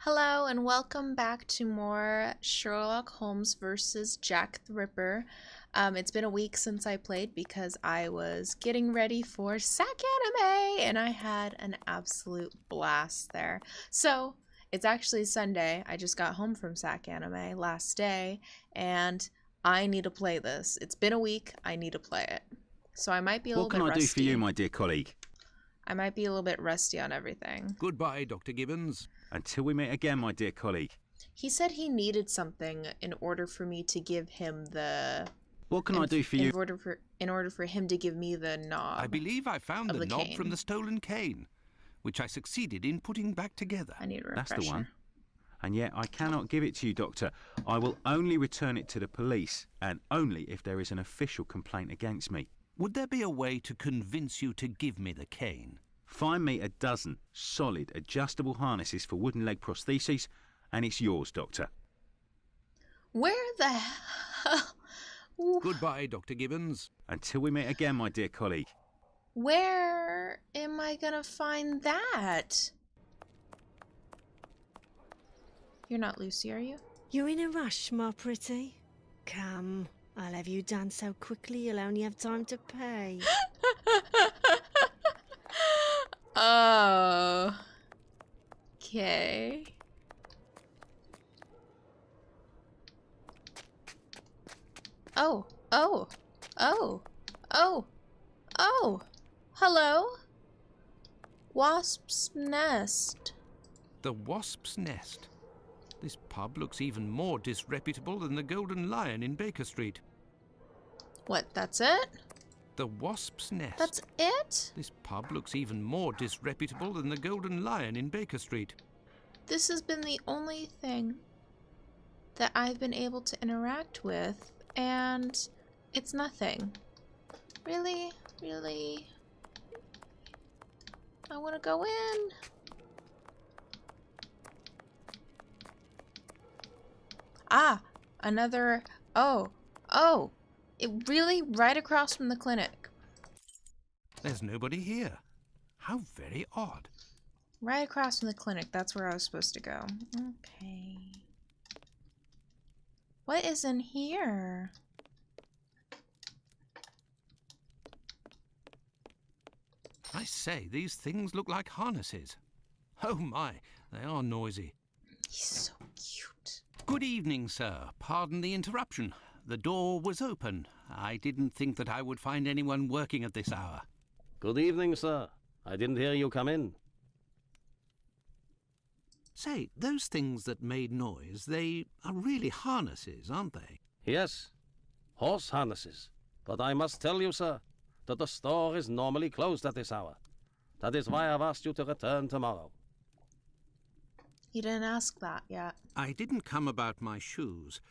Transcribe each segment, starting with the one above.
Hello and welcome back to more Sherlock Holmes versus Jack the Ripper. It's been a week since I played because I was getting ready for sacanime and I had an absolute blast there. So it's actually Sunday. I just got home from sacanime last day and I need to play this. It's been a week. I need to play it. So I might be a little bit rusty. What can I do for you, my dear colleague? I might be a little bit rusty on everything. Goodbye, Dr. Gibbons. Until we meet again, my dear colleague. He said he needed something in order for me to give him the... What can I do for you? In order for him to give me the knob. I believe I found the knob cane. from the stolen cane, which I succeeded in putting back together. I need a refresher. That's the one. And yet I cannot give it to you, Doctor. I will only return it to the police, and only if there is an official complaint against me. Would there be a way to convince you to give me the cane? Find me a dozen solid adjustable harnesses for wooden leg prostheses, and it's yours, Doctor. Where the hell? Goodbye, Dr. Gibbons. Until we meet again, my dear colleague. Where am I gonna find that? You're not Lucy, are you? You're in a rush, my pretty. Come, I'll have you done so quickly you'll only have time to pay. Oh. Okay. Oh. Hello? Wasp's Nest. The Wasp's Nest. This pub looks even more disreputable than the Golden Lion in Baker Street. What, that's it? The Wasp's Nest. That's it? This pub looks even more disreputable than the Golden Lion in Baker Street. This has been the only thing that I've been able to interact with, and it's nothing. Really? Really? I want to go in. Ah, another... Oh. It really right across from the clinic. There's nobody here. How very odd. Right across from the clinic. That's where I was supposed to go. Okay. What is in here? I say, these things look like harnesses. Oh my, they are noisy. He's so cute. Good evening, sir. Pardon the interruption. The door was open. I didn't think that I would find anyone working at this hour. Good evening, sir. I didn't hear you come in. Say, those things that made noise, they are really harnesses, aren't they? Yes, horse harnesses. But I must tell you, sir, that the store is normally closed at this hour. That is why I've asked you to return tomorrow. You didn't ask that yet. I didn't come about my shoes.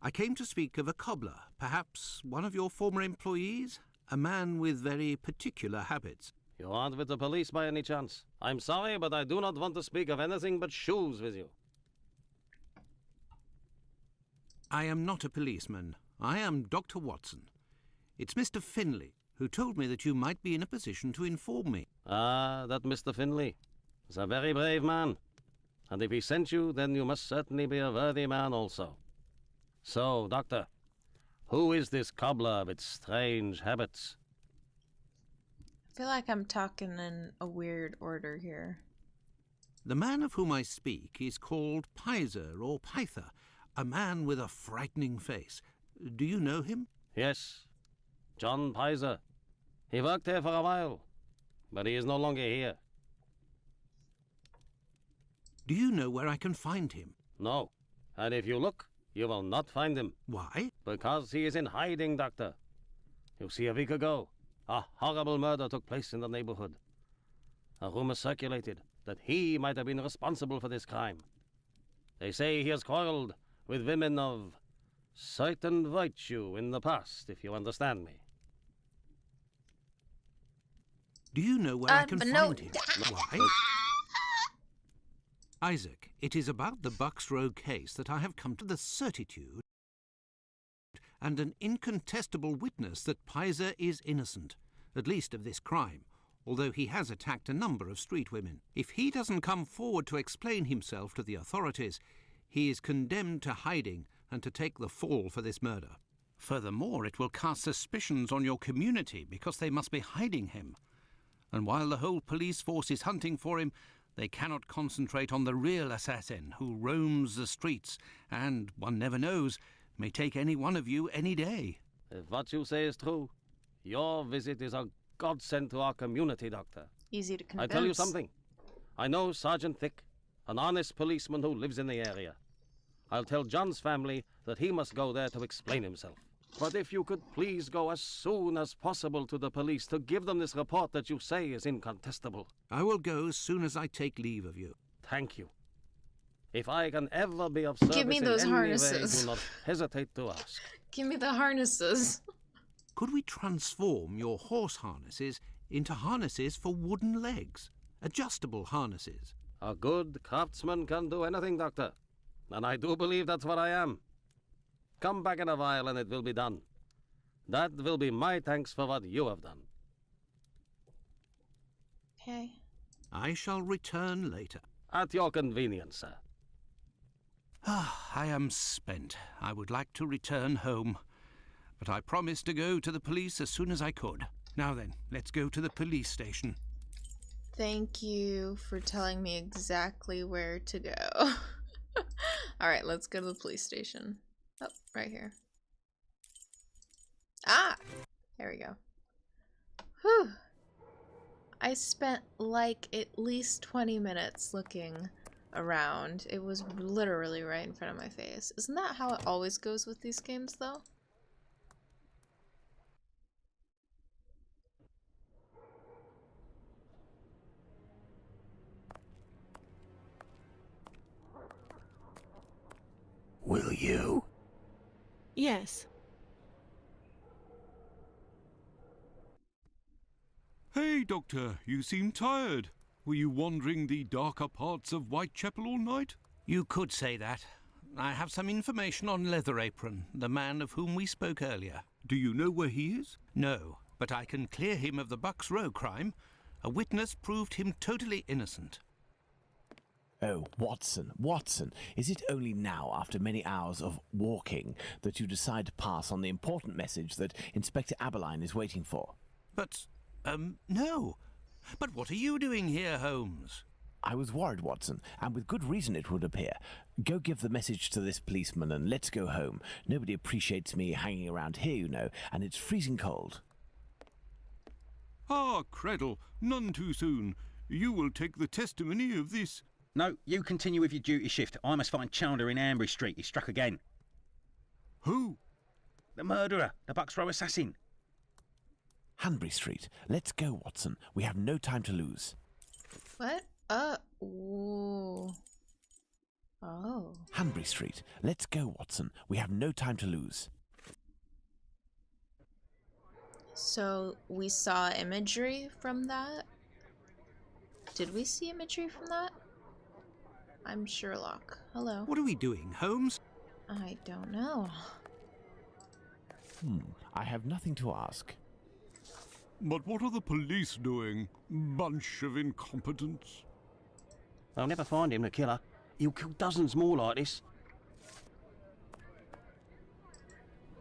I came to speak of a cobbler, perhaps one of your former employees, a man with very particular habits. You aren't with the police by any chance? I'm sorry, but I do not want to speak of anything but shoes with you. I am not a policeman. I am Dr. Watson. It's Mr. Finlay, who told me that you might be in a position to inform me. Ah, that Mr. Finlay is a very brave man. And if he sent you, then you must certainly be a worthy man also. So, Doctor, who is this cobbler with strange habits? I feel like I'm talking in a weird order here. The man of whom I speak is called Pizer or Pyther, a man with a frightening face. Do you know him? Yes, John Pizer. He worked here for a while, but he is no longer here. Do you know where I can find him? No, and if you look, you will not find him. Why? Because he is in hiding, Doctor. You see, a week ago, a horrible murder took place in the neighborhood. A rumor circulated that he might have been responsible for this crime. They say he has quarreled with women of certain virtue in the past, if you understand me. Do you know where I can no. find him? Why? Isaac, it is about the Bucks Row case that I have come to the certitude and an incontestable witness that Pizer is innocent, at least of this crime, although he has attacked a number of street women. If he doesn't come forward to explain himself to the authorities, he is condemned to hiding and to take the fall for this murder. Furthermore, it will cast suspicions on your community because they must be hiding him. And while the whole police force is hunting for him, they cannot concentrate on the real assassin who roams the streets and, one never knows, may take any one of you any day. If what you say is true, your visit is a godsend to our community, Doctor. Easy to convince. I tell you something. I know Sergeant Thick, an honest policeman who lives in the area. I'll tell John's family that he must go there to explain himself. But if you could please go as soon as possible to the police to give them this report that you say is incontestable. I will go as soon as I take leave of you. Thank you. If I can ever be of service Give me those in any harnesses. way, do not hesitate to ask. Give me the harnesses. Could we transform your horse harnesses into harnesses for wooden legs? Adjustable harnesses. A good craftsman can do anything, Doctor. And I do believe that's what I am. Come back in a while and it will be done. That will be my thanks for what you have done. Okay. I shall return later. At your convenience, sir. I am spent. I would like to return home, but I promised to go to the police as soon as I could. Now then, let's go to the police station. Thank you for telling me exactly where to go. Alright, let's go to the police station. Oh, right here. Ah! There we go. Whew. I spent like at least 20 minutes looking around. It was literally right in front of my face. Isn't that how it always goes with these games, though? Will you? Yes. Hey, Doctor, you seem tired. Were you wandering the darker parts of Whitechapel all night? You could say that. I have some information on Leather Apron, the man of whom we spoke earlier. Do you know where he is? No, but I can clear him of the Bucks Row crime. A witness proved him totally innocent. Oh, Watson, Watson, is it only now, after many hours of walking, that you decide to pass on the important message that Inspector Aberline is waiting for? But, no. But what are you doing here, Holmes? I was worried, Watson, and with good reason it would appear. Go give the message to this policeman and let's go home. Nobody appreciates me hanging around here, you know, and it's freezing cold. Ah, Cradle, none too soon. You will take the testimony of this... No, you continue with your duty shift. I must find Chandler in Ambry Street. He's struck again. Who? The murderer, the Bucks Row assassin. Hanbury Street. Let's go, Watson. We have no time to lose. What? Ooh. Oh. Hanbury Street. Let's go, Watson. We have no time to lose. So we saw imagery from that? Did we see imagery from that? I'm Sherlock. Hello. What are we doing, Holmes? I don't know. I have nothing to ask. But what are the police doing? Bunch of incompetents. They'll never find him, the killer. He'll kill dozens more like this.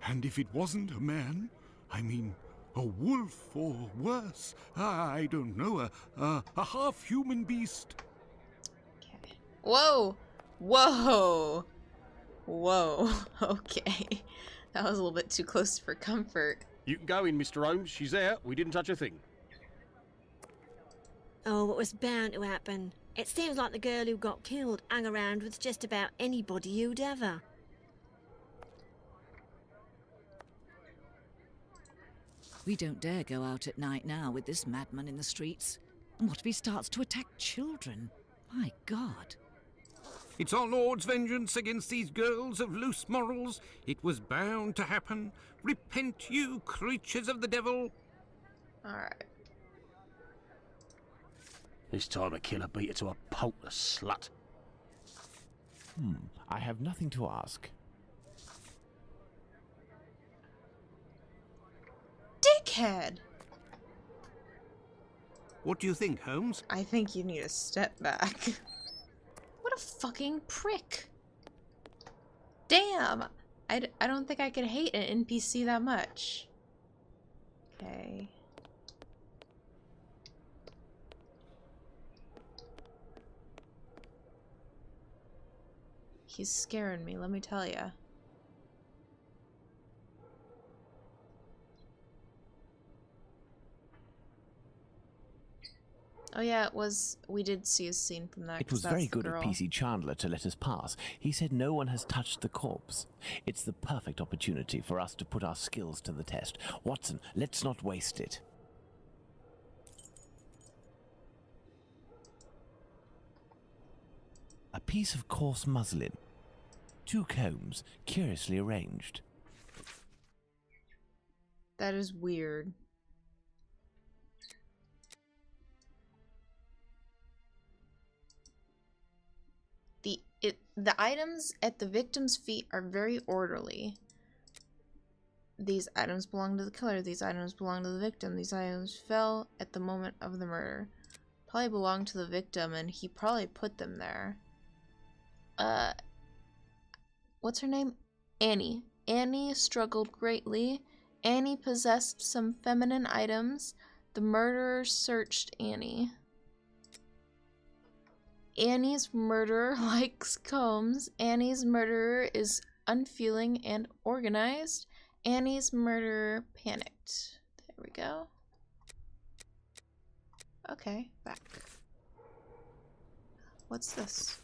And if it wasn't a man, I mean, a wolf or worse, I don't know, a half-human beast. Okay. Whoa! Whoa! Whoa. Okay. That was a little bit too close for comfort. You can go in, Mr. Holmes. She's there. We didn't touch a thing. Oh, what was bound to happen? It seems like the girl who got killed hung around with just about anybody who'd ever. We don't dare go out at night now with this madman in the streets. And what if he starts to attack children? My God. It's our Lord's vengeance against these girls of loose morals. It was bound to happen. Repent, you creatures of the devil. Alright. This time the killer beat her to a pulp, the slut. I have nothing to ask. Dickhead! What do you think, Holmes? I think you need to step back. What a fucking prick. Damn! I don't think I could hate an NPC that much. Okay. He's scaring me, let me tell ya. Oh yeah, it was. We did see a scene from that. It was very good of PC Chandler to let us pass. He said no one has touched the corpse. It's the perfect opportunity for us to put our skills to the test. Watson, let's not waste it. A piece of coarse muslin. 2 combs, curiously arranged. That is weird. The items at the victim's feet are very orderly. These items belong to the killer. These items belong to the victim. These items fell at the moment of the murder. Probably belong to the victim, and he probably put them there. What's her name? Annie. Annie struggled greatly. Annie possessed some feminine items. The murderer searched Annie. Annie's murderer likes combs. Annie's murderer is unfeeling and organized. Annie's murderer panicked. There we go. Okay, back. What's this?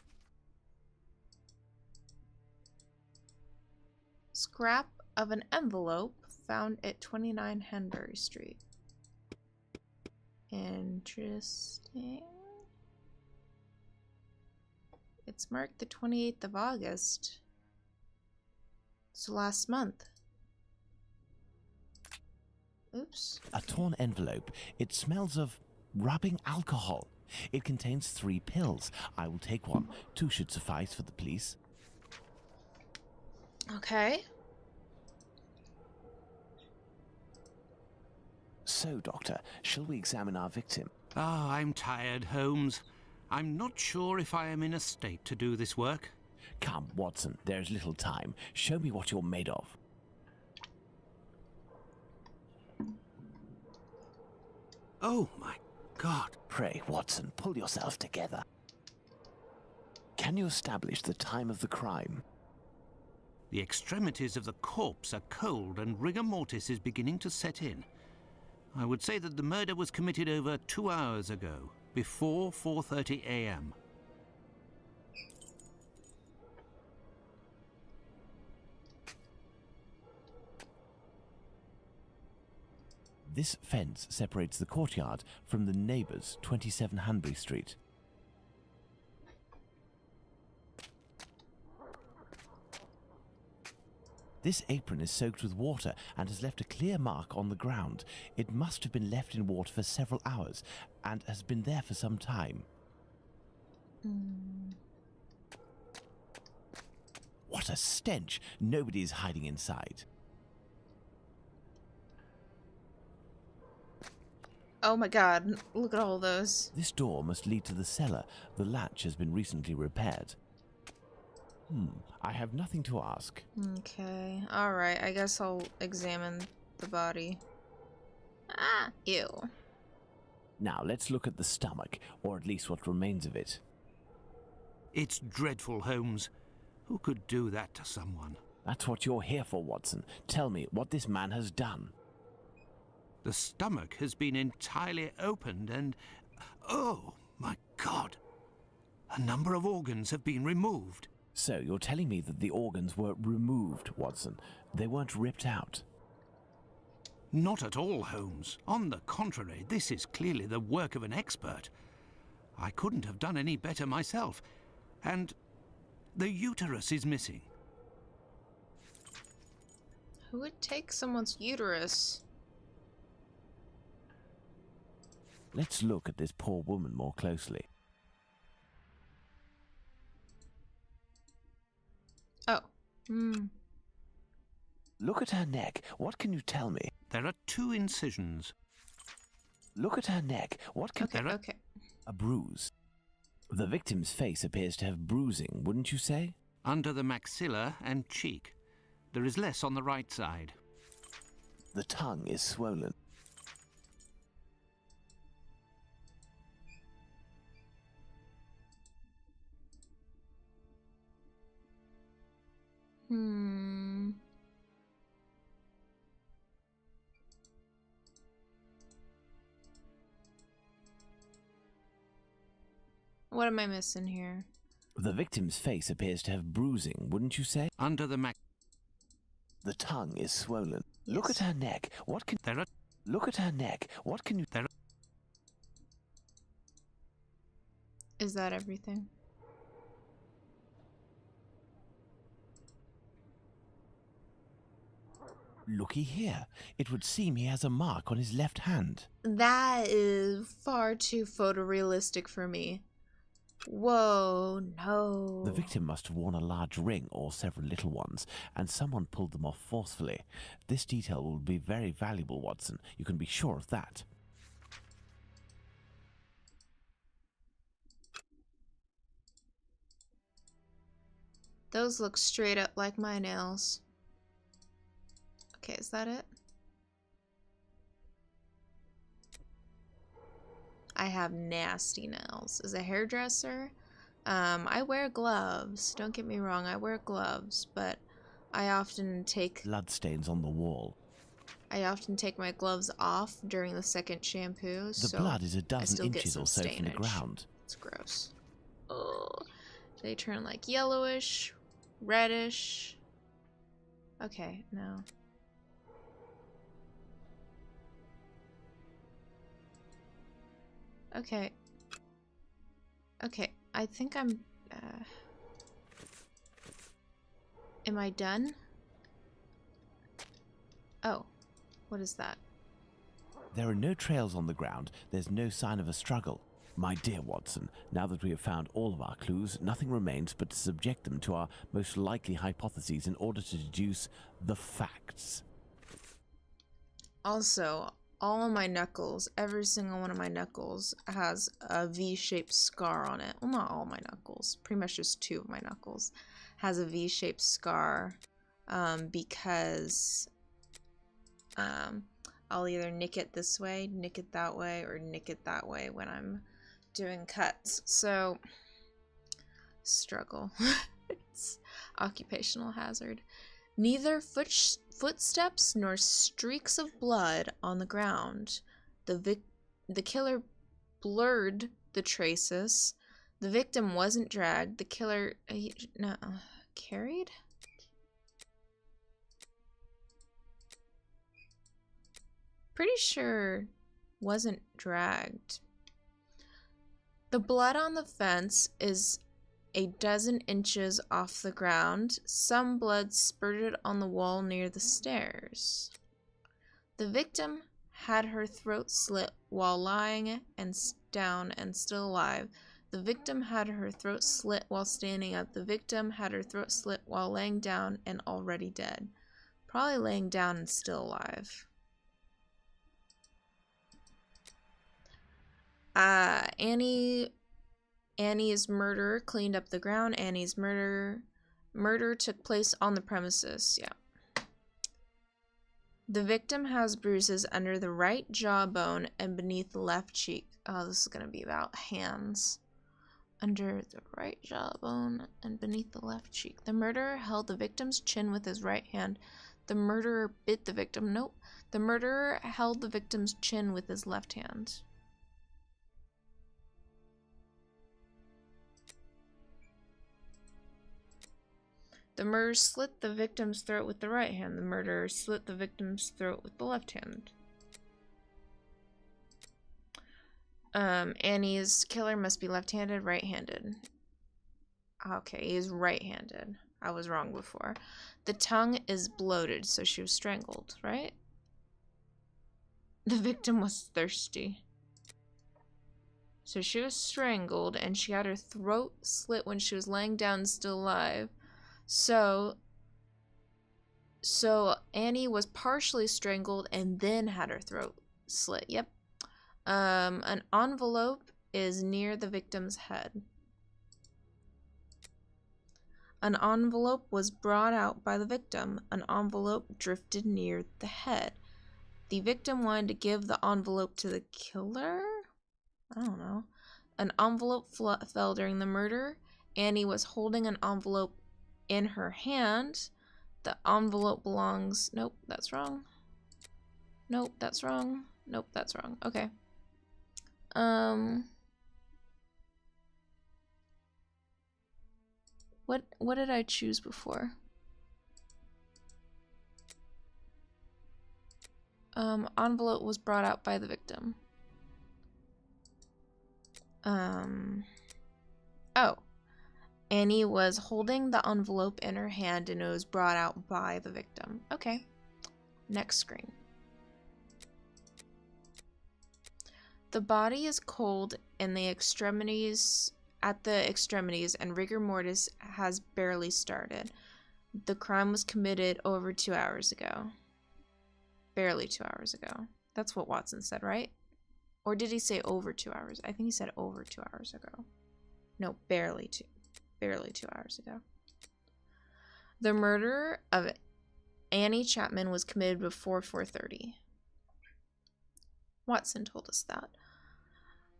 Scrap of an envelope found at 29 Hanbury Street. Interesting. It's marked the 28th of August. So last month. Oops. A torn envelope. It smells of rubbing alcohol. It contains 3 pills. I will take one. 2 should suffice for the police. Okay. So, Doctor, shall we examine our victim? Ah, I'm tired, Holmes. I'm not sure if I am in a state to do this work. Come, Watson, there is little time. Show me what you're made of. Oh, my God. Pray, Watson, pull yourself together. Can you establish the time of the crime? The extremities of the corpse are cold and rigor mortis is beginning to set in. I would say that the murder was committed over 2 hours ago, before 4:30 a.m. This fence separates the courtyard from the neighbours, 27 Hanbury Street. This apron is soaked with water and has left a clear mark on the ground. It must have been left in water for several hours and has been there for some time. What a stench! Nobody is hiding inside. Oh my god, look at all those. This door must lead to the cellar. The latch has been recently repaired. I have nothing to ask. Okay, alright, I guess I'll examine the body. Ah, ew. Now let's look at the stomach, or at least what remains of it. It's dreadful, Holmes. Who could do that to someone? That's what you're here for, Watson. Tell me what this man has done. The stomach has been entirely opened and... Oh, my God! A number of organs have been removed. So you're telling me that the organs were removed, Watson. They weren't ripped out. Not at all, Holmes. On the contrary, this is clearly the work of an expert. I couldn't have done any better myself. And the uterus is missing. Who would take someone's uterus? Let's look at this poor woman more closely. Oh. Look at her neck. What can you tell me? There are 2 incisions. Look at her neck. What can... Okay, okay. A bruise. The victim's face appears to have bruising, wouldn't you say? Under the maxilla and cheek. There is less on the right side. The tongue is swollen. What am I missing here? The victim's face appears to have bruising, wouldn't you say? Under the The tongue is swollen. Yes. Look at her neck. What can... There are... Look at her neck. What can you... There are... Is that everything? Looky here. It would seem he has a mark on his left hand. That is far too photorealistic for me. Whoa, no. The victim must have worn a large ring or several little ones, and someone pulled them off forcefully. This detail will be very valuable, Watson. You can be sure of that. Those look straight up like my nails. Okay, is that it? I have nasty nails. As a hairdresser, I wear gloves. Don't get me wrong, I wear gloves, but I often take Bloodstains on the wall. my gloves off during the second shampoo. The blood is a dozen inches some or so from the stainage. ground. It's gross. Oh, they turn like yellowish, reddish. Okay, no. Okay. Okay, I think I'm... Am I done? Oh, what is that? There are no trails on the ground. There's no sign of a struggle. My dear Watson, now that we have found all of our clues, nothing remains but to subject them to our most likely hypotheses in order to deduce the facts. Also, all of my knuckles, every single one of my knuckles has a V-shaped scar on it. Well, not all my knuckles. Pretty much just 2 of my knuckles has a V-shaped scar because I'll either nick it this way, nick it that way, or nick it that way when I'm doing cuts. So, struggle. It's occupational hazard. Neither footsteps nor streaks of blood on the ground. The killer blurred the traces. The victim wasn't dragged. The killer carried? Pretty sure wasn't dragged. The blood on the fence is a dozen inches off the ground. Some blood spurted on the wall near the stairs. The victim had her throat slit while lying down and still alive. The victim had her throat slit while standing up. The victim had her throat slit while laying down and already dead. Probably laying down and still alive. Annie's murder cleaned up the ground. Annie's murder took place on the premises. Yeah. The victim has bruises under the right jawbone and beneath the left cheek. Oh, this is going to be about hands. Under the right jawbone and beneath the left cheek. The murderer held the victim's chin with his right hand. The murderer bit the victim. Nope. The murderer held the victim's chin with his left hand. The murderer slit the victim's throat with the right hand. The murderer slit the victim's throat with the left hand. Annie's killer must be left-handed, right-handed. Okay, he is right-handed. I was wrong before. The tongue is bloated, so she was strangled, right? The victim was thirsty. So she was strangled, and she had her throat slit when she was laying down still alive. So Annie was partially strangled and then had her throat slit. Yep. An envelope is near the victim's head. An envelope was brought out by the victim. An envelope drifted near the head. The victim wanted to give the envelope to the killer? I don't know. An envelope fell during the murder. Annie was holding an envelope in her hand. The envelope belongs... Nope, that's wrong. Nope, that's wrong. Nope, that's wrong. Okay. What did I choose before? Envelope was brought out by the victim. Oh. Annie was holding the envelope in her hand and it was brought out by the victim. Okay. Next screen. The body is cold and at the extremities and rigor mortis has barely started. The crime was committed over 2 hours ago. Barely 2 hours ago. That's what Watson said, right? Or did he say over 2 hours? I think he said over 2 hours ago. No, barely 2 hours ago. The murder of Annie Chapman was committed before 4:30. Watson told us that.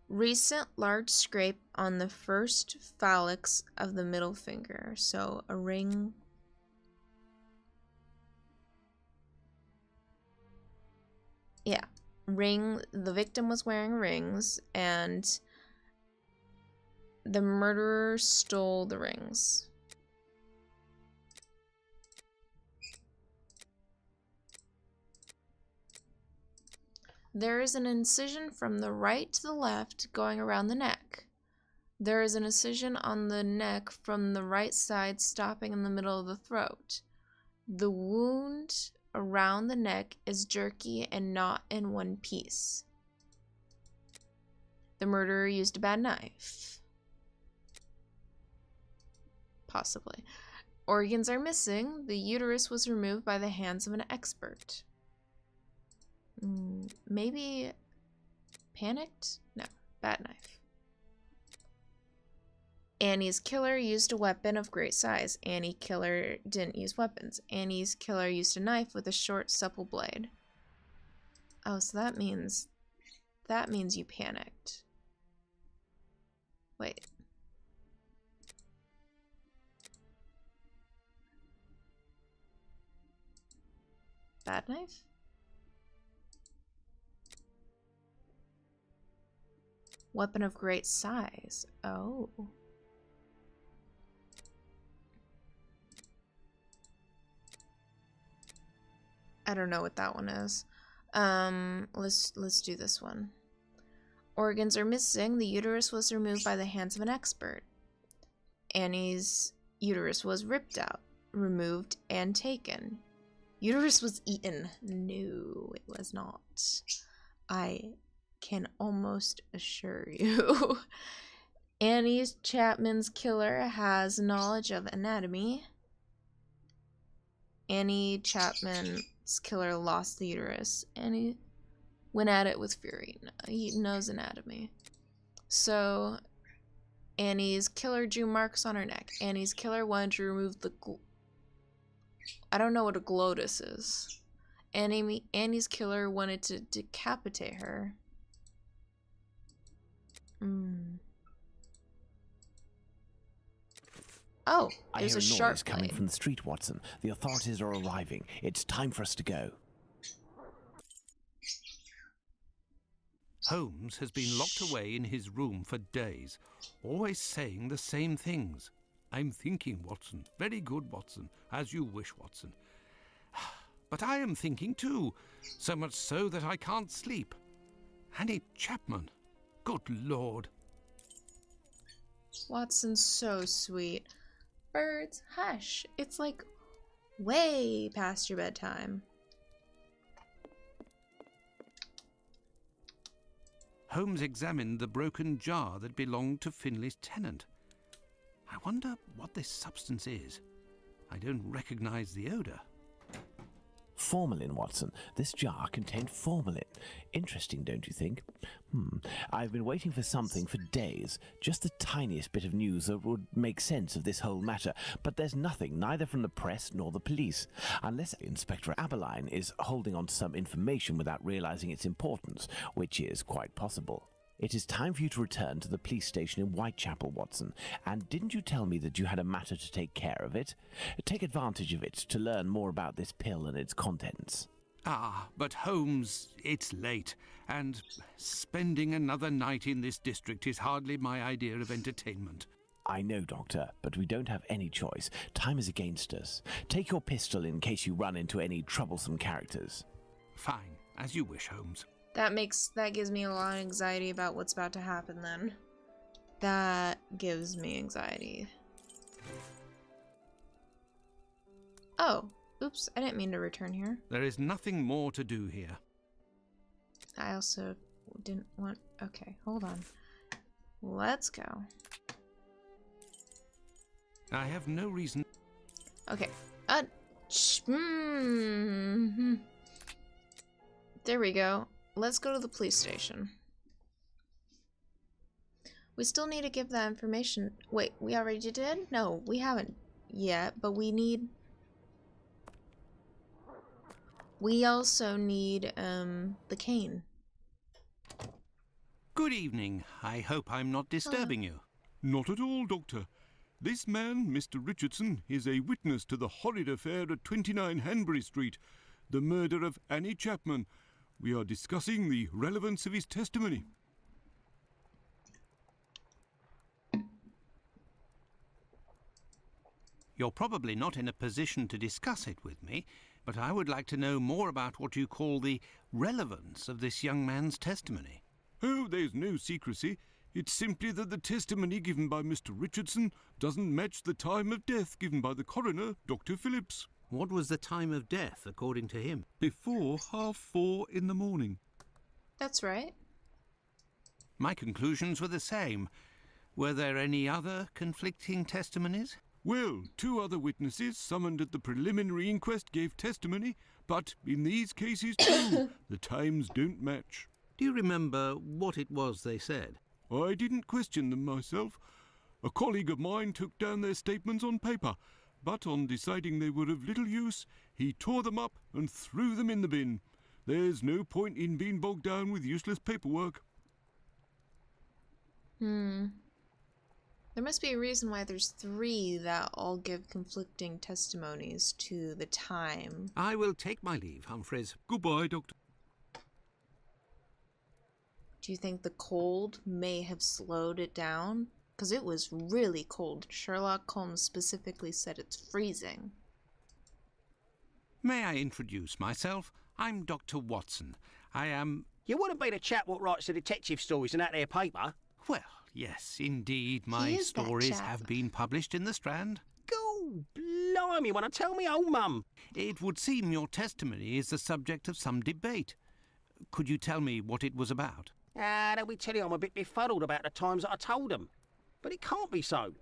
Recent large scrape on the first phalanx of the middle finger. So a ring. Yeah. Ring. The victim was wearing rings and the murderer stole the rings. There is an incision from the right to the left going around the neck. There is an incision on the neck from the right side stopping in the middle of the throat. The wound around the neck is jerky and not in one piece. The murderer used a bad knife. Possibly. Organs are missing. The uterus was removed by the hands of an expert. Maybe panicked? No, bad knife. Annie's killer used a weapon of great size. Annie killer didn't use weapons. Annie's killer used a knife with a short, supple blade. Oh, so that means you panicked. Wait. Bad knife? Weapon of great size. Oh. I don't know what that one is. Let's do this one. Organs are missing. The uterus was removed by the hands of an expert. Annie's uterus was ripped out, removed, and taken. Uterus was eaten. No, it was not. I can almost assure you. Annie Chapman's killer has knowledge of anatomy. Annie Chapman's killer lost the uterus. Annie went at it with fury. He knows anatomy. So Annie's killer drew marks on her neck. Annie's killer wanted to remove the I don't know what a glottis is. Annie's killer wanted to decapitate her. Oh, there's a sharp noise coming from the street, Watson. The authorities are arriving. It's time for us to go. Holmes has been locked away in his room for days, always saying the same things. I'm thinking, Watson. Very good, Watson. As you wish, Watson. But I am thinking too, so much so that I can't sleep. Annie Chapman. Good Lord. Watson's so sweet. Birds, hush. It's like way past your bedtime. Holmes examined the broken jar that belonged to Finley's tenant. I wonder what this substance is. I don't recognize the odor. Formalin, Watson. This jar contained formalin. Interesting, don't you think? I've been waiting for something for days. Just the tiniest bit of news that would make sense of this whole matter. But there's nothing, neither from the press nor the police. Unless Inspector Aberline is holding on to some information without realizing its importance, which is quite possible. It is time for you to return to the police station in Whitechapel, Watson. And didn't you tell me that you had a matter to take care of it? Take advantage of it to learn more about this pill and its contents. Ah, but Holmes, it's late, and spending another night in this district is hardly my idea of entertainment. I know, Doctor, but we don't have any choice. Time is against us. Take your pistol in case you run into any troublesome characters. Fine, as you wish, Holmes. That gives me a lot of anxiety about what's about to happen then. That gives me anxiety. Oh, oops, I didn't mean to return here. There is nothing more to do here. I also didn't want... Okay, hold on. Let's go. I have no reason... Okay. There we go. Let's go to the police station. We still need to give that information. Wait, we already did? No, we haven't yet, but we need... We also need, the cane. Good evening. I hope I'm not disturbing you. Not at all, Doctor. This man, Mr. Richardson, is a witness to the horrid affair at 29 Hanbury Street, the murder of Annie Chapman. We are discussing the relevance of his testimony. You're probably not in a position to discuss it with me, but I would like to know more about what you call the relevance of this young man's testimony. Oh, there's no secrecy. It's simply that the testimony given by Mr. Richardson doesn't match the time of death given by the coroner, Dr. Phillips. What was the time of death, according to him? Before 4:30 in the morning. That's right. My conclusions were the same. Were there any other conflicting testimonies? Well, 2 other witnesses summoned at the preliminary inquest gave testimony, but in these cases too, the times don't match. Do you remember what it was they said? I didn't question them myself. A colleague of mine took down their statements on paper, but on deciding they were of little use, he tore them up and threw them in the bin. There's no point in being bogged down with useless paperwork. There must be a reason why there's 3 that all give conflicting testimonies to the time. I will take my leave, Humphreys. Goodbye, Doctor. Do you think the cold may have slowed it down? Because it was really cold. Sherlock Holmes specifically said it's freezing. May I introduce myself? I'm Dr. Watson. I am... You wouldn't be the chap what writes the detective stories in that there paper? Well, yes, indeed, my He is that stories chap. have been published in the Strand. Go blimey, wanna tell me old mum? It would seem your testimony is the subject of some debate. Could you tell me what it was about? They'll be telling I'm a bit befuddled about the times that I told them. But it can't be so.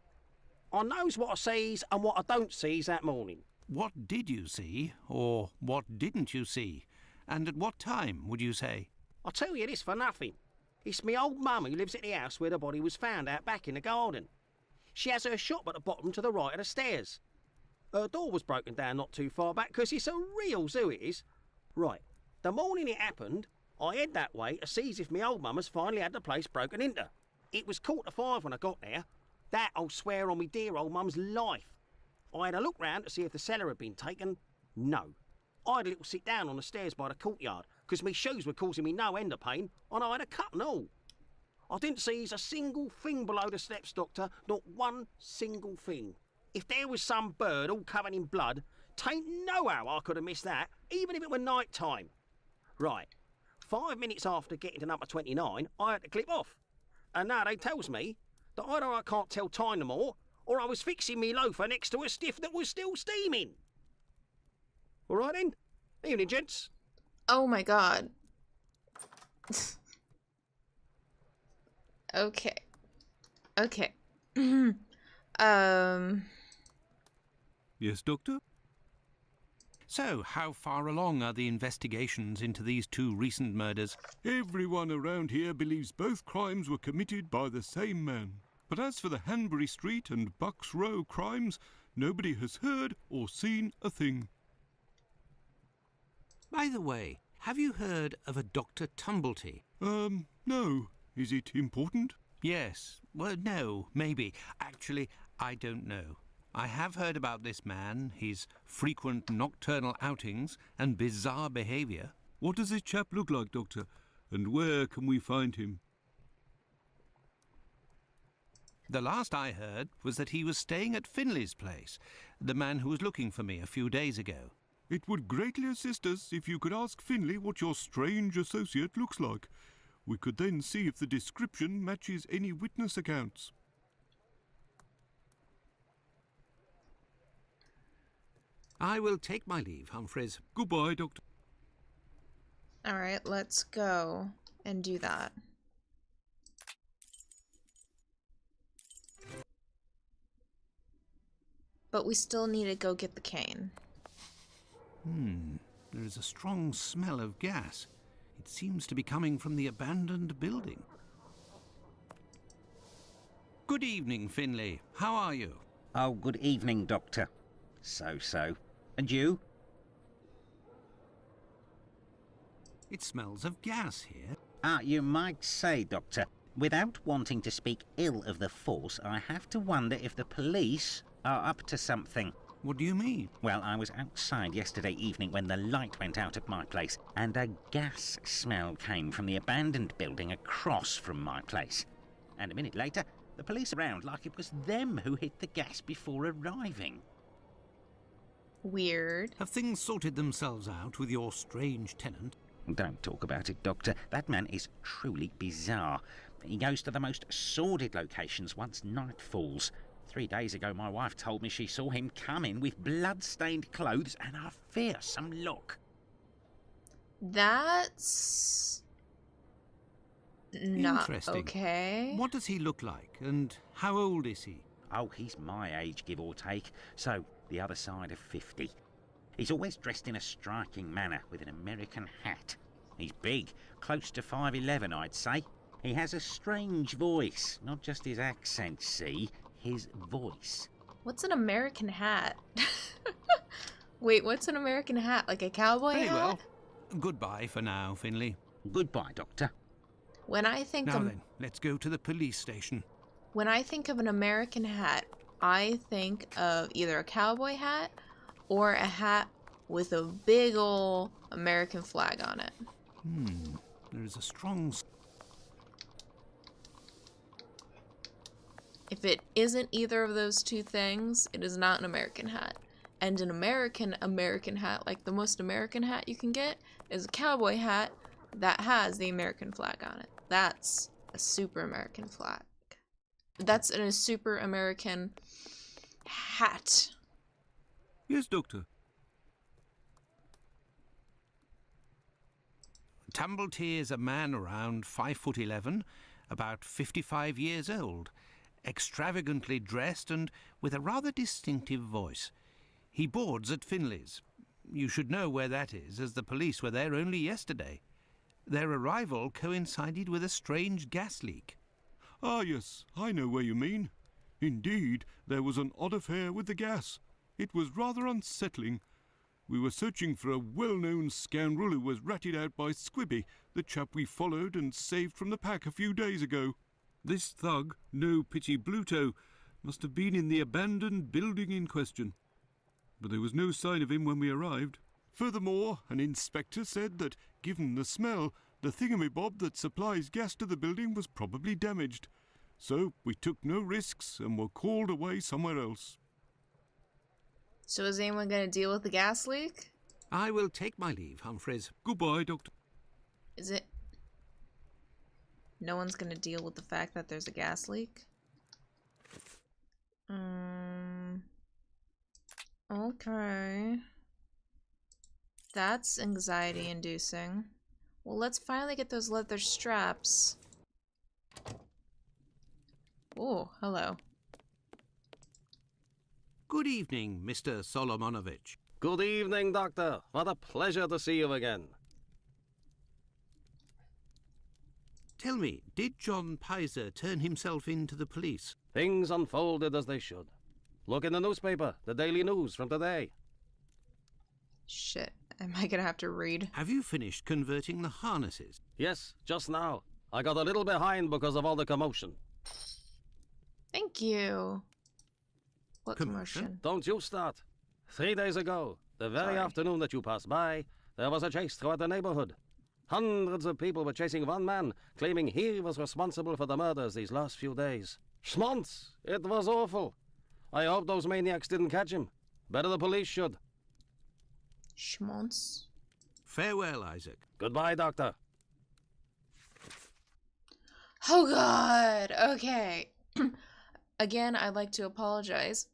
I knows what I sees and what I don't sees that morning. What did you see, or what didn't you see? And at what time, would you say? I'll tell you this for nothing. It's me old mum who lives at the house where the body was found out back in the garden. She has her shop at the bottom to the right of the stairs. Her door was broken down not too far back because it's a real zoo it is. Right, the morning it happened, I head that way to see if me old mum has finally had the place broken into. It was 4:45 when I got there. That I'll swear on me dear old mum's life. I had a look round to see if the cellar had been taken. No. I had a little sit down on the stairs by the courtyard because me shoes were causing me no end of pain and I had a cut and all. I didn't see a single thing below the steps, Doctor, not one single thing. If there was some bird all covered in blood, tain't no how I could have missed that, even if it were night time. Right, 5 minutes after getting to number 29, I had to clip off. And now they tells me that either I can't tell time no more, or I was fixing me loafer next to a stiff that was still steaming. All right then. Evening, gents. Oh my god. Okay. Okay. Yes, Doctor? So, how far along are the investigations into these two recent murders? Everyone around here believes both crimes were committed by the same man. But as for the Hanbury Street and Bucks Row crimes, nobody has heard or seen a thing. By the way, have you heard of a Dr. Tumblety? No. Is it important? Yes. Well, no, maybe. Actually, I don't know. I have heard about this man, his frequent nocturnal outings and bizarre behaviour. What does this chap look like, Doctor? And where can we find him? The last I heard was that he was staying at Finley's place, the man who was looking for me a few days ago. It would greatly assist us if you could ask Finley what your strange associate looks like. We could then see if the description matches any witness accounts. I will take my leave, Humphreys. Goodbye, Doctor. All right, let's go and do that. But we still need to go get the cane. There is a strong smell of gas. It seems to be coming from the abandoned building. Good evening, Finley. How are you? Oh, good evening, Doctor. So. And you? It smells of gas here. You might say, Doctor, without wanting to speak ill of the force, I have to wonder if the police are up to something. What do you mean? Well, I was outside yesterday evening when the light went out at my place, and a gas smell came from the abandoned building across from my place. And a minute later, the police around like it was them who hit the gas before arriving. Weird. Have things sorted themselves out with your strange tenant? Don't talk about it, Doctor. That man is truly bizarre. He goes to the most sordid locations once night falls. 3 days ago, my wife told me she saw him come in with blood-stained clothes and a fearsome look. That's not Interesting. okay. What does he look like, and how old is he? Oh, he's my age, give or take, so the other side of 50. He's always dressed in a striking manner with an American hat. He's big, close to 5'11", I'd say. He has a strange voice, not just his accent, see? His voice. What's an American hat? Wait, what's an American hat? Like a cowboy Very hat? well. Goodbye for now, Finley. Goodbye, Doctor. When I think Now then, let's go to the police station. When I think of an American hat, I think of either a cowboy hat or a hat with a big ol' American flag on it. There is a strong... If it isn't either of those two things, it is not an American hat. And an American hat, like the most American hat you can get, is a cowboy hat that has the American flag on it. That's a super American flag. That's a super American hat. Yes, Doctor. Tumblety is a man around 5'11", about 55 years old, extravagantly dressed and with a rather distinctive voice. He boards at Finley's. You should know where that is, as the police were there only yesterday. Their arrival coincided with a strange gas leak. Ah, yes, I know where you mean. Indeed, there was an odd affair with the gas. It was rather unsettling. We were searching for a well-known scoundrel who was ratted out by Squibby, the chap we followed and saved from the pack a few days ago. This thug, No Pity Bluto, must have been in the abandoned building in question. But there was no sign of him when we arrived. Furthermore, an inspector said that, given the smell, the thingamabob that supplies gas to the building was probably damaged. So we took no risks and were called away somewhere else. So is anyone going to deal with the gas leak? I will take my leave, Humphreys. Goodbye, Doctor. Is it... No one's going to deal with the fact that there's a gas leak? Okay. That's anxiety inducing. Well, let's finally get those leather straps. Oh, hello. Good evening, Mr. Solomonovich. Good evening, Doctor. What a pleasure to see you again. Tell me, did John Pizer turn himself in to the police? Things unfolded as they should. Look in the newspaper, the Daily News from today. Shit, am I gonna have to read? Have you finished converting the harnesses? Yes, just now. I got a little behind because of all the commotion. Thank you. What Commotion? commotion? Don't you start. 3 days ago, the very Sorry. afternoon that you passed by, there was a chase throughout the neighborhood. Hundreds of people were chasing one man, claiming he was responsible for the murders these last few days. Schmonz! It was awful. I hope those maniacs didn't catch him. Better the police should. Schmonz. Farewell, Isaac. Goodbye, Doctor. Oh god, okay. Again, I'd like to apologize.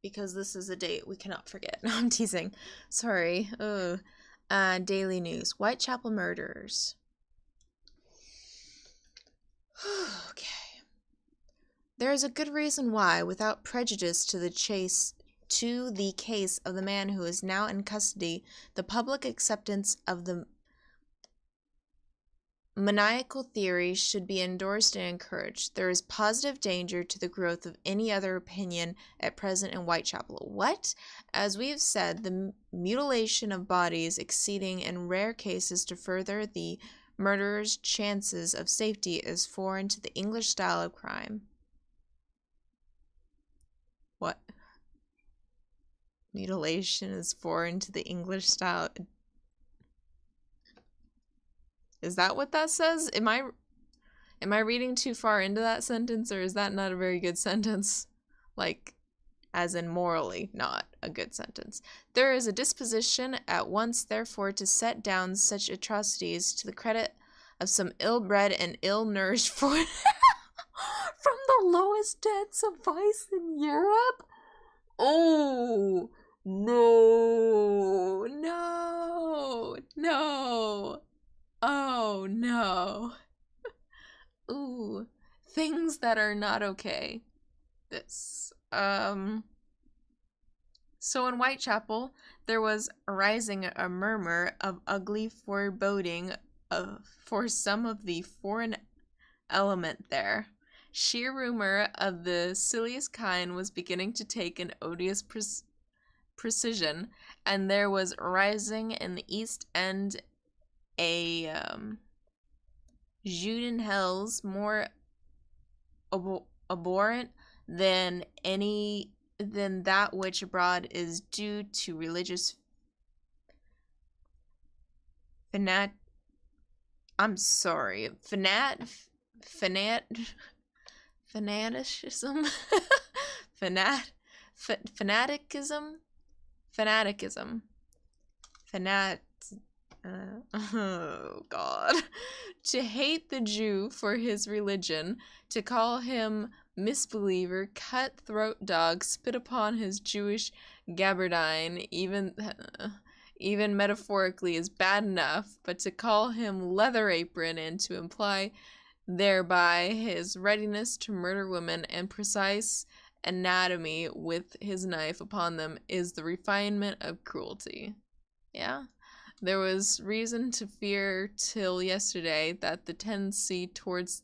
Because this is a date we cannot forget. No, I'm teasing. Sorry. Ugh. Daily News. Whitechapel murderers. Okay. There is a good reason why, without prejudice to the case of the man who is now in custody, the public acceptance of the maniacal theory should be endorsed and encouraged. There is positive danger to the growth of any other opinion at present in Whitechapel. What? As we have said, the mutilation of bodies exceeding in rare cases to further the murderer's chances of safety is foreign to the English style of crime. What? Mutilation is foreign to the English style. Is that what that says? Am I reading too far into that sentence, or is that not a very good sentence? Like, as in morally not a good sentence. There is a disposition at once, therefore, to set down such atrocities to the credit of some ill-bred and ill-nourished from the lowest depths of vice in Europe? Oh, no, no, no. Oh, no. Ooh, things that are not okay. This, So in Whitechapel, there was arising a murmur of ugly foreboding for some of the foreign element there. Sheer rumor of the silliest kind was beginning to take an odious precision, and there was arising in the East End a Judenhels more abhorrent than that which abroad is due to religious fanaticism oh god, to hate the Jew for his religion, to call him misbeliever, cutthroat dog, spit upon his Jewish gabardine, even metaphorically is bad enough, but to call him leather apron and to imply thereby his readiness to murder women and precise anatomy with his knife upon them is the refinement of cruelty. Yeah? There was reason to fear till yesterday that the tendency towards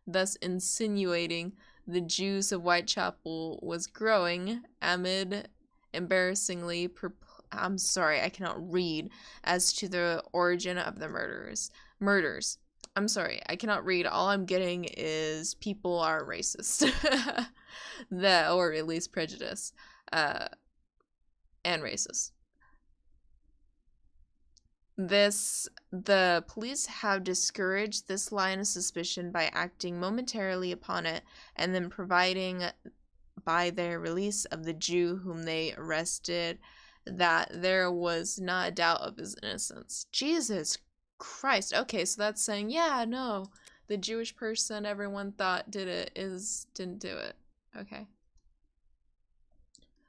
thus insinuating the Jews of Whitechapel was growing amid embarrassingly I'm sorry, I cannot read as to the origin of the murders. I'm sorry, I cannot read. All I'm getting is people are racist. Or at least prejudice. And racist. The police have discouraged this line of suspicion by acting momentarily upon it and then providing by their release of the Jew whom they arrested that there was not a doubt of his innocence. Jesus Christ. Okay, so that's saying, yeah, no, the Jewish person everyone thought didn't do it. Okay.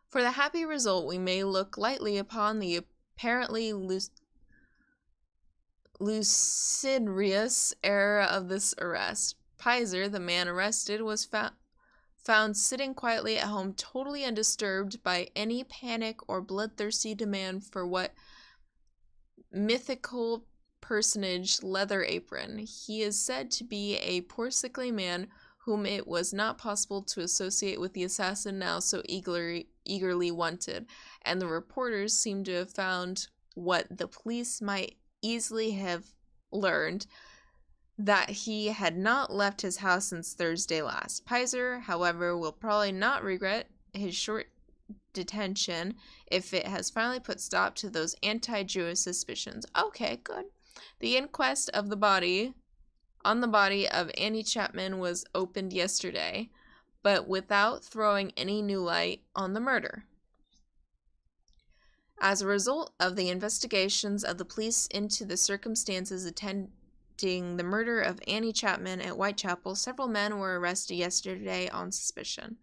For the happy result, we may look lightly upon the apparently lucidious error of this arrest. Pizer, the man arrested, was found sitting quietly at home, totally undisturbed by any panic or bloodthirsty demand for what mythical personage Leather Apron. He is said to be a poor sickly man whom it was not possible to associate with the assassin now so eagerly wanted, and the reporters seem to have found what the police might easily have learned, that he had not left his house since Thursday last. Pizer, however, will probably not regret his short detention if it has finally put stop to those anti-Jewish suspicions. Okay, good. The inquest of the body on the body of Annie Chapman was opened yesterday, but without throwing any new light on the murder. As a result of the investigations of the police into the circumstances attending the murder of Annie Chapman at Whitechapel, several men were arrested yesterday on suspicion.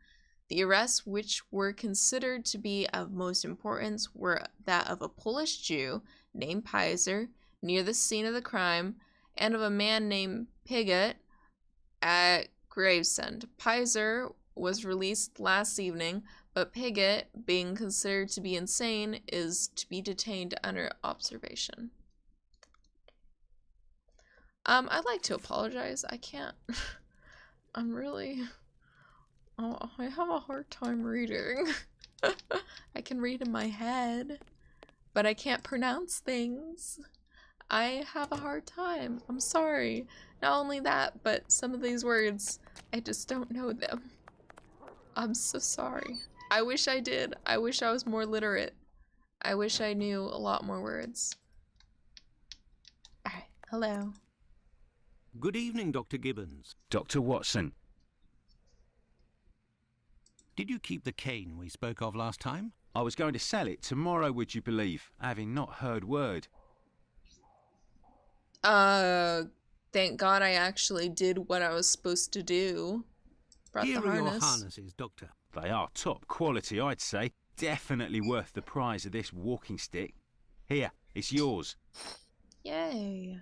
The arrests, which were considered to be of most importance, were that of a Polish Jew named Pizer near the scene of the crime, and of a man named Pigott at Gravesend. Pizer was released last evening, but Pigott, being considered to be insane, is to be detained under observation. I'd like to apologize. I can't. I'm really... Oh, I have a hard time reading. I can read in my head, but I can't pronounce things. I have a hard time. I'm sorry. Not only that, but some of these words, I just don't know them. I'm so sorry. I wish I did. I wish I was more literate. I wish I knew a lot more words. Alright, hello. Good evening, Dr. Gibbons. Dr. Watson. Did you keep the cane we spoke of last time? I was going to sell it tomorrow, would you believe, having not heard word. Thank God I actually did what I was supposed to do. Brought Here the are harness. your harnesses, Doctor. They are top quality, I'd say. Definitely worth the price of this walking stick. Here, it's yours. Yay.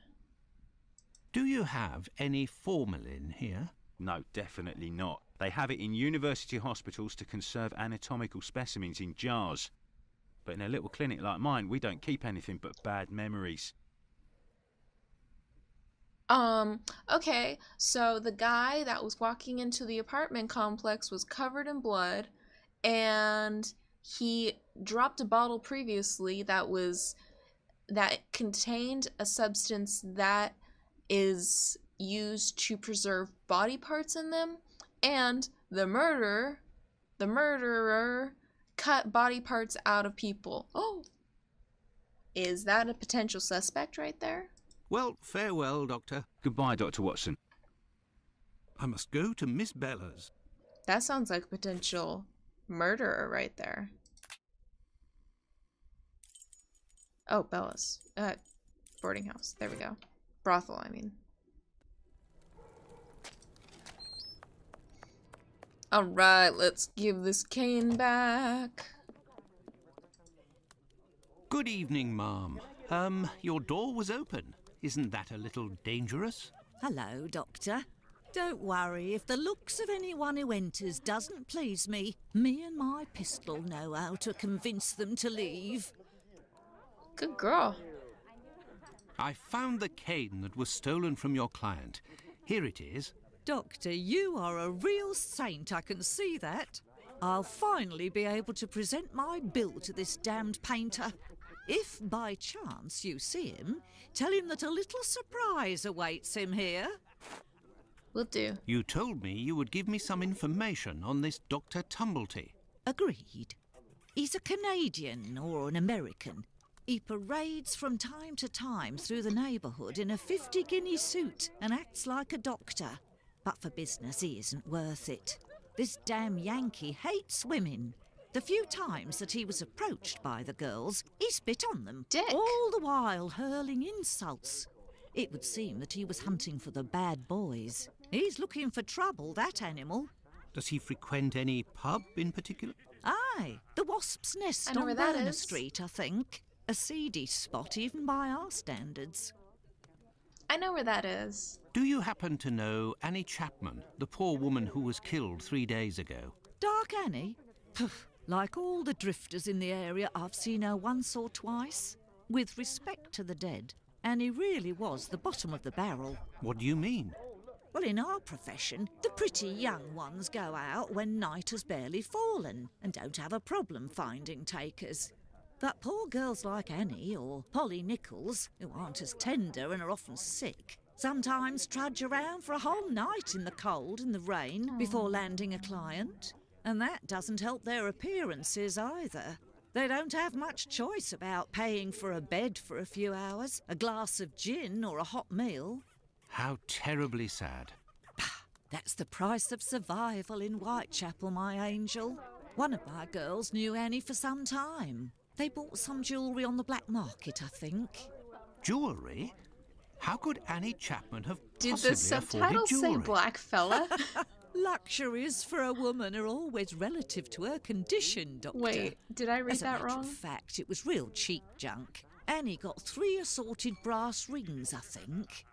Do you have any formalin here? No, definitely not. They have it in university hospitals to conserve anatomical specimens in jars. But in a little clinic like mine, we don't keep anything but bad memories. Okay, so the guy that was walking into the apartment complex was covered in blood, and he dropped a bottle previously that contained a substance that is used to preserve body parts in them, and the murderer cut body parts out of people. Oh, is that a potential suspect right there? Well, farewell, Doctor. Goodbye, Dr. Watson. I must go to Miss Bella's. That sounds like a potential murderer right there. Oh, Bella's. Boarding house. There we go. Brothel, I mean. Alright, let's give this cane back. Good evening, ma'am. Your door was open. Isn't that a little dangerous? Hello, Doctor. Don't worry, if the looks of anyone who enters doesn't please me, me and my pistol know how to convince them to leave. Good girl. I found the cane that was stolen from your client. Here it is. Doctor, you are a real saint, I can see that. I'll finally be able to present my bill to this damned painter. If by chance you see him, tell him that a little surprise awaits him here. Will do. You told me you would give me some information on this Dr. Tumblety. Agreed. He's a Canadian or an American. He parades from time to time through the neighbourhood in a 50-guinea suit and acts like a doctor. But for business, he isn't worth it. This damn Yankee hates women. The few times that he was approached by the girls, he spit on them, Dick. all the while hurling insults. It would seem that he was hunting for the bad boys. He's looking for trouble, that animal. Does he frequent any pub in particular? Aye, the Wasp's Nest I know on where that Berner is. Street, I think. A seedy spot even by our standards. I know where that is. Do you happen to know Annie Chapman, the poor woman who was killed 3 days ago? Dark Annie? Pff, like all the drifters in the area, I've seen her once or twice. With respect to the dead, Annie really was the bottom of the barrel. What do you mean? Well, in our profession, the pretty young ones go out when night has barely fallen and don't have a problem finding takers. But poor girls like Annie or Polly Nichols, who aren't as tender and are often sick, sometimes trudge around for a whole night in the cold and the rain before landing a client. And that doesn't help their appearances either. They don't have much choice about paying for a bed for a few hours, a glass of gin or a hot meal. How terribly sad. That's the price of survival in Whitechapel, my angel. One of my girls knew Annie for some time. They bought some jewellery on the black market, I think. Jewellery? How could Annie Chapman have Did possibly the subtitle say jewellery? black fella? Luxuries for a woman are always relative to her condition, Doctor. Wait, did I read As a that matter wrong? of fact, it was real cheap junk. Annie got 3 assorted brass rings, I think.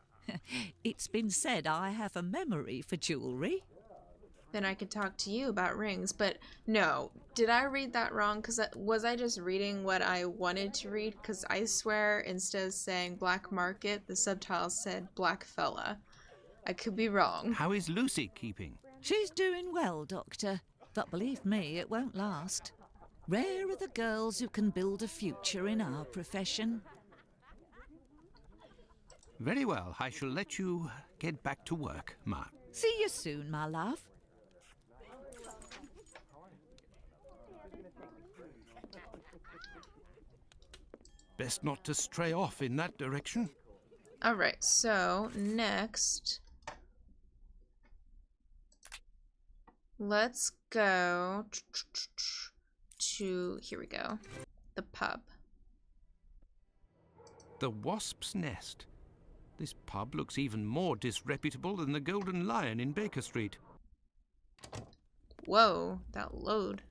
It's been said I have a memory for jewellery. Then I could talk to you about rings, but no. Did I read that wrong? Because was I just reading what I wanted to read? Because I swear instead of saying black market, the subtitle said black fella. I could be wrong. How is Lucy keeping? She's doing well, Doctor, but believe me, it won't last. Rare are the girls who can build a future in our profession. Very well, I shall let you get back to work, Ma. See you soon, my love. Best not to stray off in that direction. Alright, so next, let's go to, here we go, the pub. The Wasp's Nest. This pub looks even more disreputable than the Golden Lion in Baker Street. Whoa, that load.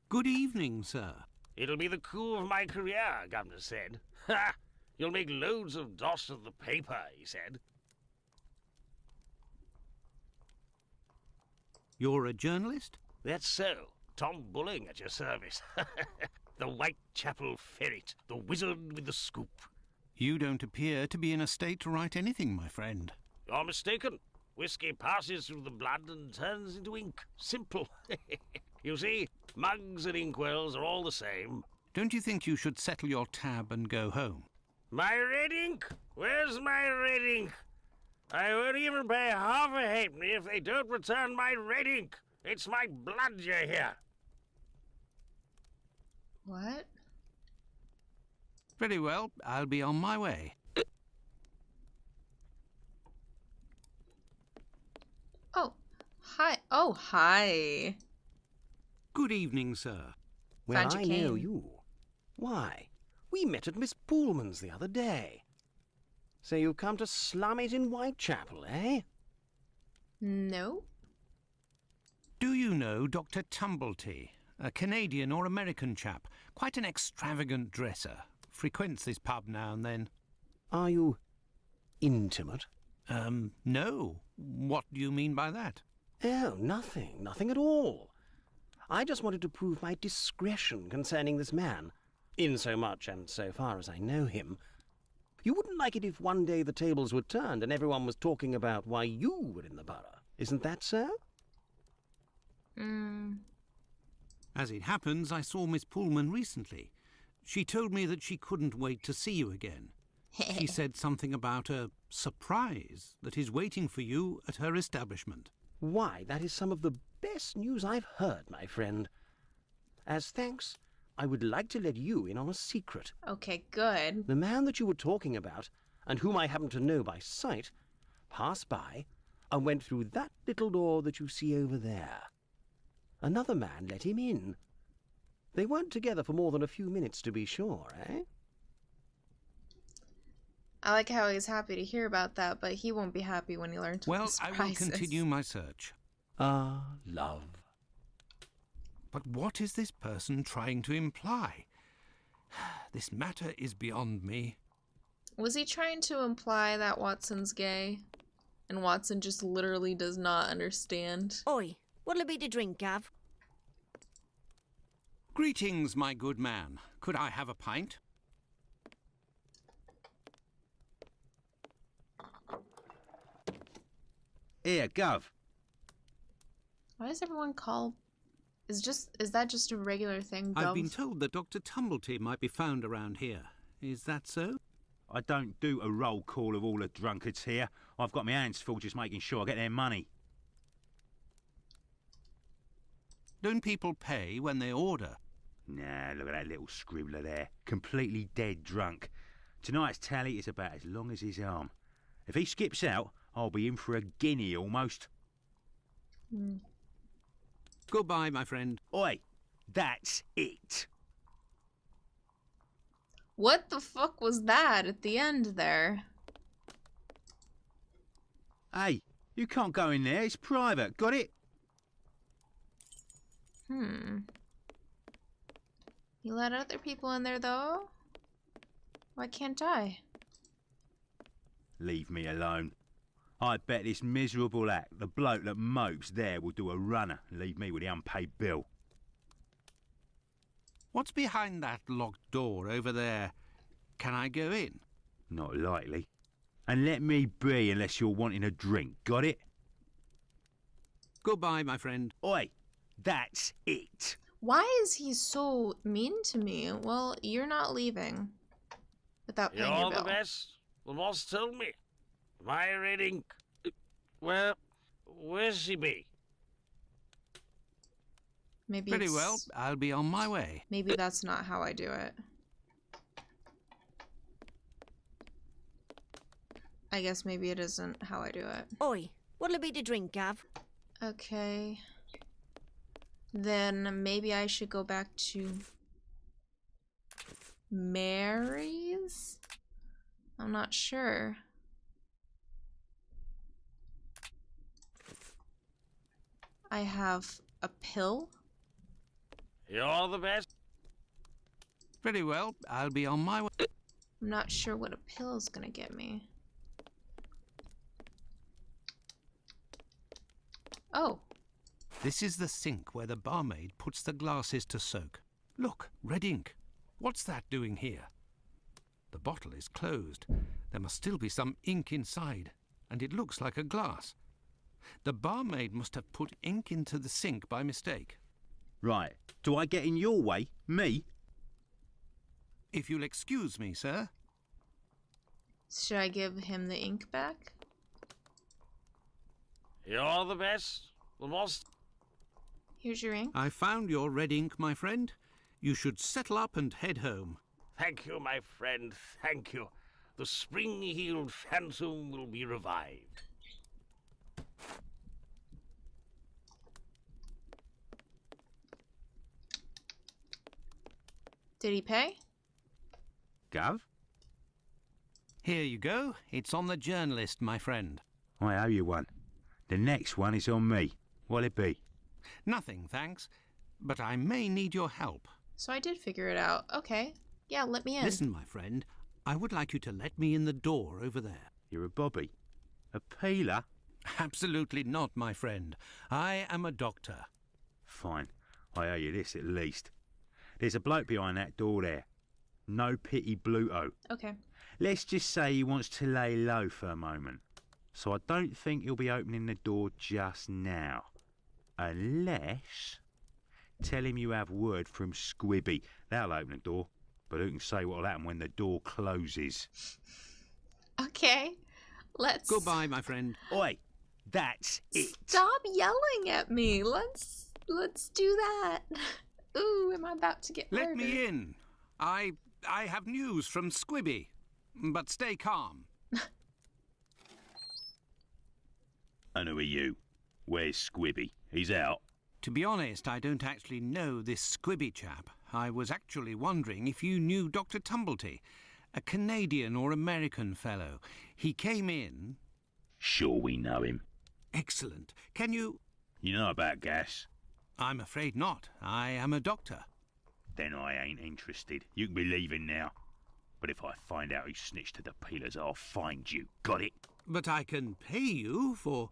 Good evening, sir. It'll be the coup of my career, Governor said. Ha! You'll make loads of doss of the paper, he said. You're a journalist? That's so. Tom Bulling at your service. The Whitechapel ferret, the wizard with the scoop. You don't appear to be in a state to write anything, my friend. You're mistaken. Whiskey passes through the blood and turns into ink. Simple. You see, mugs and inkwells are all the same. Don't you think you should settle your tab and go home? My red ink? Where's my red ink? I won't even pay half a halfpenny if they don't return my red ink. It's my blood you hear. What? Very well, I'll be on my way. Oh, hi. Oh, hi. Good evening, sir. Well, Found your I know cane. you. Why? We met at Miss Poolman's the other day. So you've come to slum it in Whitechapel, eh? No. Do you know Dr. Tumblety, a Canadian or American chap? Quite an extravagant dresser. Frequents this pub now and then. Are you intimate? No. What do you mean by that? Oh, nothing. Nothing at all. I just wanted to prove my discretion concerning this man, in so much and so far as I know him. You wouldn't like it if one day the tables were turned and everyone was talking about why you were in the borough. Isn't that so? As it happens, I saw Miss Pullman recently. She told me that she couldn't wait to see you again. She said something about a surprise that is waiting for you at her establishment. Why, that is some of the best news I've heard, my friend. As thanks, I would like to let you in on a secret. Okay, good. The man that you were talking about, and whom I happen to know by sight, passed by and went through that little door that you see over there. Another man let him in. They weren't together for more than a few minutes, to be sure, eh? I like how he's happy to hear about that, but he won't be happy when he learns what Well, the I surprise will continue my search. Ah, love. But what is this person trying to imply? This matter is beyond me. Was he trying to imply that Watson's gay? And Watson just literally does not understand. Oi, what'll it be to drink, Gav? Greetings, my good man. Could I have a pint? Here, Gov. Why does everyone call... Is that just a regular thing, Gov? I've been told that Dr. Tumblety might be found around here. Is that so? I don't do a roll call of all the drunkards here. I've got my hands full just making sure I get their money. Don't people pay when they order? Nah, look at that little scribbler there. Completely dead drunk. Tonight's tally is about as long as his arm. If he skips out, I'll be in for a guinea almost. Goodbye, my friend. Oi, that's it. What the fuck was that at the end there? Hey, you can't go in there. It's private. Got it? You let other people in there, though? Why can't I? Leave me alone. I bet this miserable act, the bloke that mopes there, will do a runner and leave me with the unpaid bill. What's behind that locked door over there? Can I go in? Not likely. And let me be unless you're wanting a drink. Got it? Goodbye, my friend. Oi, that's it. Why is he so mean to me? Well, you're not leaving without paying your You're bill. the best. The boss told me. My reading. Well, where's she be? Maybe Very it's... well. I'll be on my way. Maybe that's not how I do it. I guess maybe it isn't how I do it. Oi, what'll it be to drink, Gav? Okay. Then maybe I should go back to Mary's? I'm not sure. I have a pill. You're the best. Very well. I'll be on my way. I'm not sure what a pill is gonna get me. Oh. This is the sink where the barmaid puts the glasses to soak. Look, red ink. What's that doing here? The bottle is closed. There must still be some ink inside, and it looks like a glass. The barmaid must have put ink into the sink by mistake. Right. Do I get in your way? Me? If you'll excuse me, sir. Should I give him the ink back? You're the best. The boss. Here's your ink. I found your red ink, my friend. You should settle up and head home. Thank you, my friend. Thank you. The spring-heeled phantom will be revived. Did he pay? Gov? Here you go. It's on the journalist, my friend. I owe you one. The next one is on me. What'll it be? Nothing, thanks. But I may need your help. So I did figure it out. Okay. Yeah, let me in. Listen, my friend. I would like you to let me in the door over there. You're a bobby. A peeler? Absolutely not, my friend. I am a doctor. Fine. I owe you this at least. There's a bloke behind that door there. No pity Bluto. Okay. Let's just say he wants to lay low for a moment. So I don't think he'll be opening the door just now. Unless... Tell him you have word from Squibby. They'll open the door. But who can say what'll happen when the door closes? Okay. Let's... Goodbye, my friend. Oi, that's it. Stop yelling at me. Let's do that. Ooh, am I about to get Let murdered? me in. I have news from Squibby. But stay calm. And who are you? Where's Squibby? He's out. To be honest, I don't actually know this Squibby chap. I was actually wondering if you knew Dr. Tumblety, a Canadian or American fellow. He came in... Sure we know him. Excellent. Can you... You know about gas? I'm afraid not. I am a doctor. Then I ain't interested. You can be leaving now. But if I find out who snitched to the peelers, I'll find you. Got it? But I can pay you for...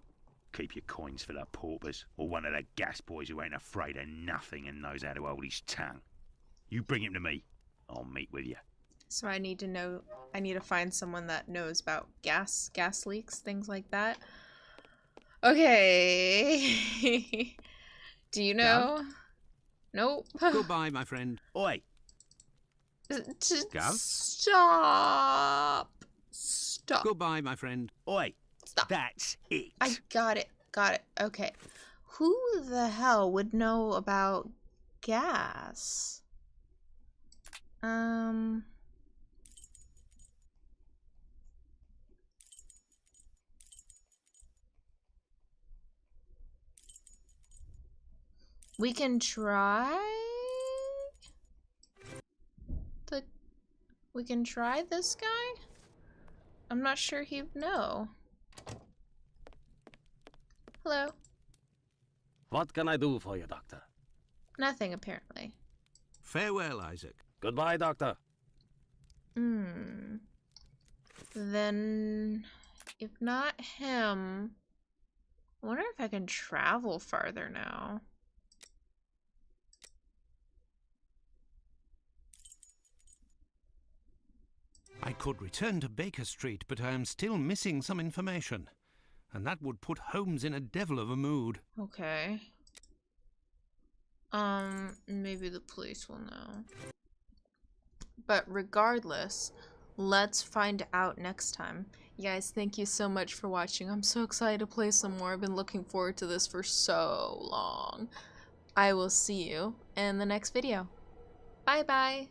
Keep your coins for the paupers, or one of the gas boys who ain't afraid of nothing and knows how to hold his tongue. You bring him to me. I'll meet with you. So I need to find someone that knows about gas leaks, things like that. Okay. Do you know? Nope. Goodbye, my friend. Oi! Gav? Stop. Goodbye, my friend. Oi! Stop. That's it. I got it. Okay. Who the hell would know about gas? We can try this guy? I'm not sure he'd know. Hello. What can I do for you, Doctor? Nothing, apparently. Farewell, Isaac. Goodbye, Doctor. Then, if not him, I wonder if I can travel farther now. I could return to Baker Street, but I am still missing some information. And that would put Holmes in a devil of a mood. Okay. Maybe the police will know. But regardless, let's find out next time. You guys, thank you so much for watching. I'm so excited to play some more. I've been looking forward to this for so long. I will see you in the next video. Bye bye.